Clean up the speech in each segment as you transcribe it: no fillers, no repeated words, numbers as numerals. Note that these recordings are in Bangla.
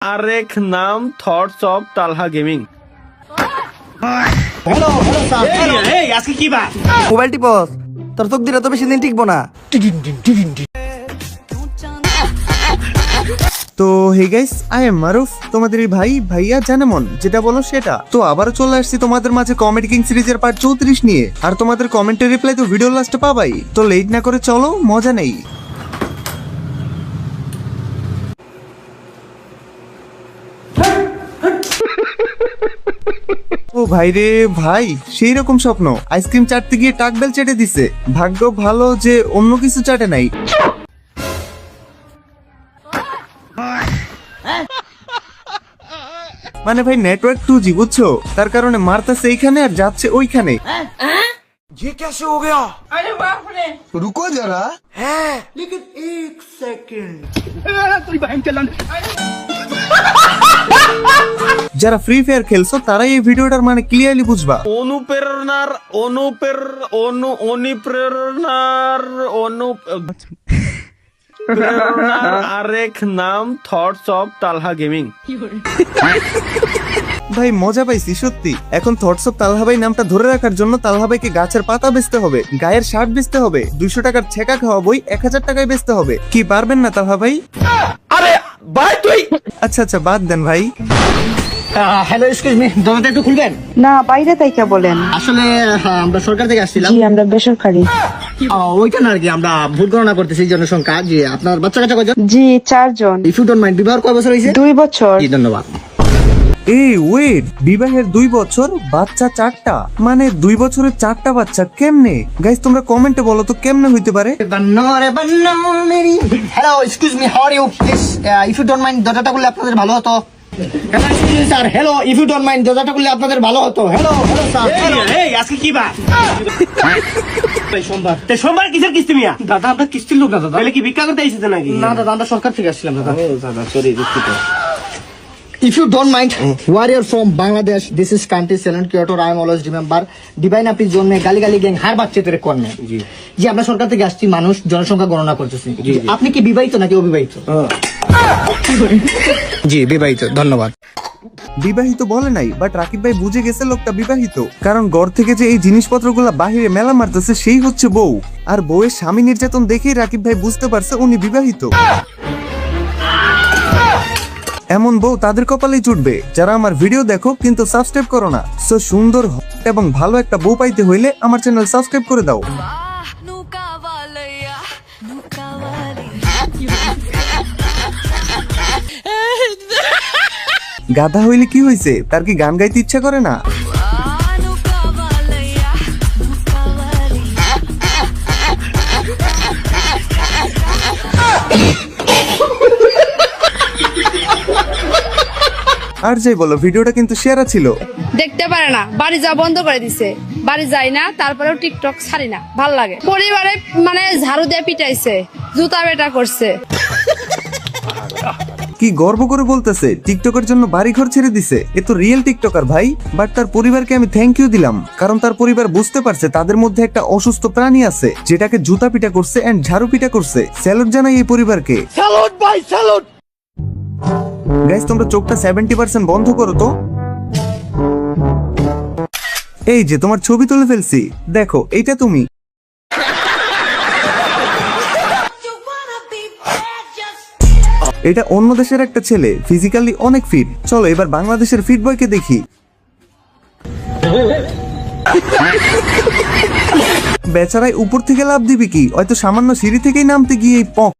আরেক নাম থটস অফ তালহা গেমিং। আজকে কি বার? মোবাইল টিপস, তোর চোখ দিলে তো বেশি দিন টিকবো না। তো হে গাইস, আই এম মারুফ, তোমাদের এই ভাইয়া জানেমন, যেটা বলো সেটা। তো আবারও চলে আসছি তোমাদের মাঝে কমেডি কিং সিরিজের পার্ট 34 নিয়ে। আর তোমাদের কমেন্টের রিপ্লাই তো ভিডিও লাস্টে পাবাই। তো লেট না করে চলো, মজা নেই। ও ভাই রে ভাই, সেই রকম স্বপ্ন। আইসক্রিম চাটতে গিয়ে টাকবেল চেটে দিছে। ভাগ্য ভালো যে অন্য কিছু চাটে নাই। মানে ভাই নেটওয়ার্ক 2G বুঝছো, তার কারণে মারতেছে এইখানে আর যাচ্ছে ওইখানে। ये कैसे हो गया? আরে বাপ রে, रुको जरा। है लेकिन एक सेकंड। যারা ফ্রি ফায়ার খেলছো তারাই এই ভিডিওটার মানে ক্লিয়ারলি বুঝবা। অনুপ্রেরণার আরেক নাম থটস অফ তালহা গেমিং। ভাই মজা পাইছি সত্যি। এখন থটস অফ তালহা ভাই নামটা ধরে রাখার জন্য তালহা ভাইকে গাছের পাতা বেচতে হবে, গায়ের শার্ট বেচতে হবে, 200 টাকার ছেঁকা খাওয়া বই 1000 টাকায় বেচতে হবে। কি পারবেন না তালহা ভাই? আরে ভাই তুই আচ্ছা বাদ দেন ভাই। হ্যালো, এক্সকিউজ মি, দরজাটা একটু খুলবেন? না, বাইরে তাইকা বলেন। আসলে আমরা সরকার থেকে আসছিলাম। জি, আমরা বেসরকারি। ওইখানে আর কি আমরা ভোট গণনা করতেছি জনসংখ্যা। জি, আপনার বাচ্চা কাচ্চা কয়জন? জি, 4 জন। ইফ ইউ ডোন্ট মাইন্ড, বিবাহ কয় বছর হয়েছে? 2 বছর। জি, ধন্যবাদ। এই ওয়েট, বিবাহের 2 বছর, বাচ্চা 4টা, মানে 2 বছরের 4টা বাচ্চা কেমনে? গাইস তোমরা কমেন্টে বলো তো কেমনে হইতে পারে? Hello, excuse me, how are you? Please if you don't mind, দরজাটা খুললে আপনাদের ভালো হতো। Sir hello, if you don't mind, দরজাটা খুললে আপনাদের ভালো হতো। Hello sir. আজকে কি বার? সোমবার। সোমবার কিসের কিস্তি মিয়া? দাদা আমরা কিস্তির লোক না দাদা। তাহলে কি ভিক্ষা করতে এসেছেন নাকি? না দাদা, আমরা সরকার থেকে আসছিলাম দাদা। দাদা সরি, দুঃখিত। If you don't mind, warrior from Bangladesh, this is country silent Kyoto. I am always remember. Divine আপনি জন্মে গালি গালি গ্যাং হার বাচ্চা তেরে করনে। জি, আমরা সরকার থেকে আসছি, মানুষ জনসংখ্যা গণনা করতেছি। আপনি কি বিবাহিত নাকি অবিবাহিত? জি, বিবাহিত, ধন্যবাদ। বিবাহিত বলে নাই, বাট রাকিব ভাই বুঝে গেছে লোকটা বিবাহিত। কারণ ঘর থেকে যে এই জিনিসপত্রগুলো বাহিরে মেলা মারতেছে সেই হচ্ছে বউ। আর বউয়ের স্বামী নির্যাতন দেখেই রাকিব ভাই বুঝতে পারছে উনি বিবাহিত। এমন বউ তাদের কপালেই জুটবে যারা আমার ভিডিও দেখো কিন্তু সাবস্ক্রাইব করো না। সো সুন্দর এবং ভালো একটা বউ পাইতে হইলে আমার চ্যানেল সাবস্ক্রাইব করে দাও। গাধা হইলে কি হয়েছে, তার কি গান গাইতে ইচ্ছা করে না? আর যাই বলো, ভিডিওটা কিন্তু সেরা ছিল। দেখতে পারে না, বাড়ি যাওয়া বন্ধ করে দিছে। বাড়ি যাই না, তারপরেও টিকটক ছাড়ি না, ভাল লাগে। পরিবারে মানে ঝাড়ু দিয়ে পিটাইছে, জুতা বেটা করছে। কি গর্ব করে বলতেছে টিকটকের জন্য বাড়ি ঘর ছেড়ে দিছে। এ তো রিয়েল টিকটকার ভাই। বাট তার পরিবারকে আমি থ্যাংক ইউ দিলাম, কারণ তার পরিবার বুঝতে পারছে তাদের মধ্যে একটা অসুস্থ প্রাণী আছে যেটাকে জুতা পিটা করছে এন্ড ঝাড়ু পিটা করছে। স্যালুট জানাই এই পরিবারকে। স্যালুট ভাই, স্যালুট। গাইস তোমরা চোখটা 70% বন্ধ করো তো। এই যে তোমার ছবি তুলে ফেলছি, দেখো এইটা তুমি। এটা অন্য দেশের একটা ছেলে, ফিজিক্যালি অনেক ফিট। চলো এবার বাংলাদেশের ফিট বয়কে দেখি। বেচারাই উপর থেকে লাভ দিবি কি, হয়তো সামান্য সিঁড়ি থেকেই নামতে গিয়ে পক।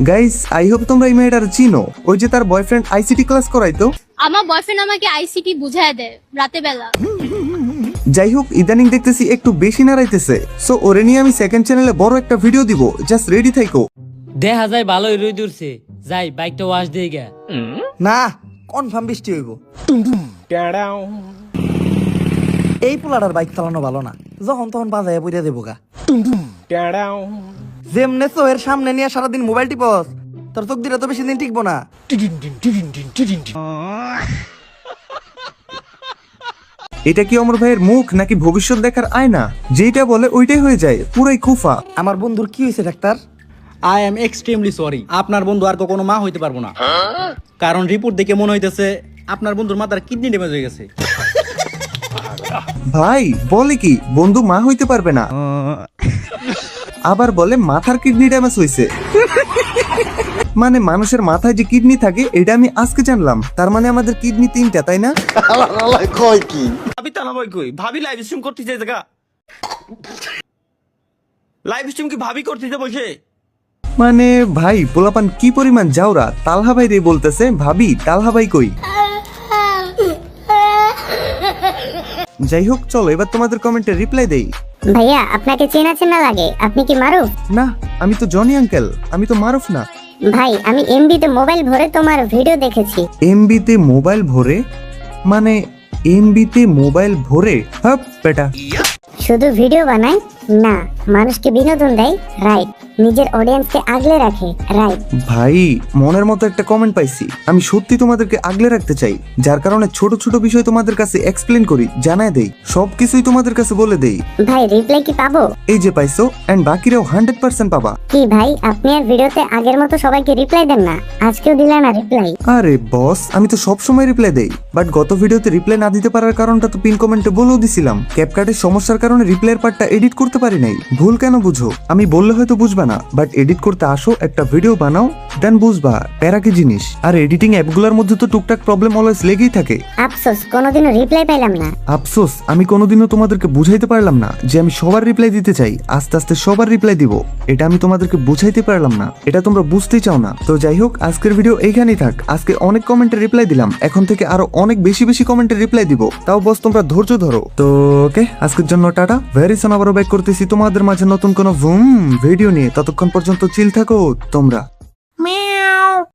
গাইস আই হোপ তোমরা এই মেয়েটার চিনো। ওই যে তার বয়ফ্রেন্ড আইসিটি ক্লাস করাইতো। আমার বয়ফ্রেন্ড আমাকে আইসিটি বুঝায় দেয় রাতে বেলা। যাই হোক, ইদানিং দেখতেছি একটু বেশি নাড়াইতেছে। সো ওরে নিয়ে আমি সেকেন্ড চ্যানেলে বড় একটা ভিডিও দিব, জাস্ট রেডি থাইকো। দেখা যায় ভালোই রই দূরছে, যাই বাইকটা ওয়াশ দিয়ে গে। না, কনফার্ম বৃষ্টি হইব। এই পোলাটার বাইক চালানো ভালো না, যখন তখন বাজায় পইরা দেবো গা। যেমনে তো এর সামনে নিয়ে সারাদিন মোবাইল টিপস, তোর চোখ দিলে তো বেশি দিন টিকবো না। এটা কি অমর ভাইয়ের মুখ নাকি ভবিষ্যৎ দেখার আয়না? যেটা বলে ওইটাই হয়ে যায়, পুরাই কুফা। আমার বন্ধুর কি হয়েছে doctor? I am extremely sorry, আপনার বন্ধু আর কখনো মা হইতে পারবো না, কারণ রিপোর্ট দেখে মনে হইতেছে আপনার বন্ধুর মাথার কিডনি ড্যামেজ হয়ে গেছে। ভাই বলে কি বন্ধু মা হইতে পারবে না, আবার বলে মাথার কিডনি ড্যামেজ হয়েছে। মানে মানুষের মাথায় যে কিডনি থাকে এটা আমি আজকে জানলাম। তার মানে আমাদের কিডনি 3টা, তাই না? ভাবি তালা ভাই কই? ভাবি লাইভ স্ট্রিম করতেছে জায়গা। লাইভ স্ট্রিম কি ভাবি করতেছে বসে? মানে ভাই পোলাপান কি পরিমাণ যাওরা, তালহা ভাই রে বলতেছে ভাবি তালহা ভাই কই। যাই হোক চলো এবার তোমাদের কমেন্টে রিপ্লাই দেই। ভাইয়া আপনাকে চেনা চেনা লাগে, আপনি কি মারুফ? না আমি তো জনি আঙ্কেল, আমি তো মারুফ না। ভাই আমি এমবিতে মোবাইল ভরে তোমার ভিডিও দেখেছি। এমবিতে মোবাইল ভরে? মানে এমবিতে মোবাইল ভরে? হাপ বেটা। শুধু ভিডিও বানায় না, মানুষকে বিনোদন দেয়, রাইট, নিজের অডিয়েন্সকে আগলে রাখে, রাইট। ভাই মনের মতো একটা কমেন্ট পাইছি, আমি সত্যি তোমাদেরকে আগলে রাখতে চাই, যার কারণে ছোট ছোট বিষয় তোমাদের কাছে এক্সপ্লেন করি, জানায় দেই, সবকিছুই তোমাদের কাছে বলে দেই। ভাই রিপ্লাই কি পাবো? এই যে পাইছো, এন্ড বাকিরাও 100% পাবা। কি ভাই আপনি আর ভিডিওতে আগের মতো সবাইকে রিপ্লাই দেন না, আজকেও দিলেন না রিপ্লাই? আরে বস আমি তো সব সময় রিপ্লাই দেই, বাট গত ভিডিওতে রিপ্লাই না দিতে পারার কারণটা তো পিন কমেন্টে বলেও দিছিলাম। ক্যাপকাটের সমস্যার কারণে রিপ্লাইয়ের পার্টটা এডিট করতে পারি নাই। ভুল কেন বুঝো? আমি বললে হয়তো বুঝবা না, বাট এডিট করতে আসো, একটা ভিডিও বানাও, দেন বুঝবা প্যারা কি জিনিস। আর এডিটিং অ্যাপগুলোর মধ্যে তো টুকটাক প্রবলেম অলওয়েজ লেগেই থাকে। আফসোস কোনোদিনও রিপ্লাই পাইলাম না। আফসোস আমি কোনোদিনও তোমাদেরকে বুঝাইতে পারলাম না যে আমি সবার রিপ্লাই দিতে চাই, আস্তে আস্তে সবার রিপ্লাই দিব, এটা আমি তোমাদেরকে বুঝাইতে পারলাম না, এটা তোমরা বুঝতেই চাও না। তো যাই হোক আজকের ভিডিও এইখানেই থাক। আজকে অনেক কমেন্টের রিপ্লাই দিলাম, এখন থেকে আরো অনেক বেশি বেশি কমেন্টের রিপ্লাই দিব, তাও বস তোমরা ধৈর্য ধরো। তো ওকে আজকের জন্য টাটা, ভেরি সুন আবারও ব্যাক করতেছি তোমাদের মাঝে নতুন কোনো ভিডিও নিয়ে। ততক্ষণ পর্যন্ত চিল থাকো তোমরা।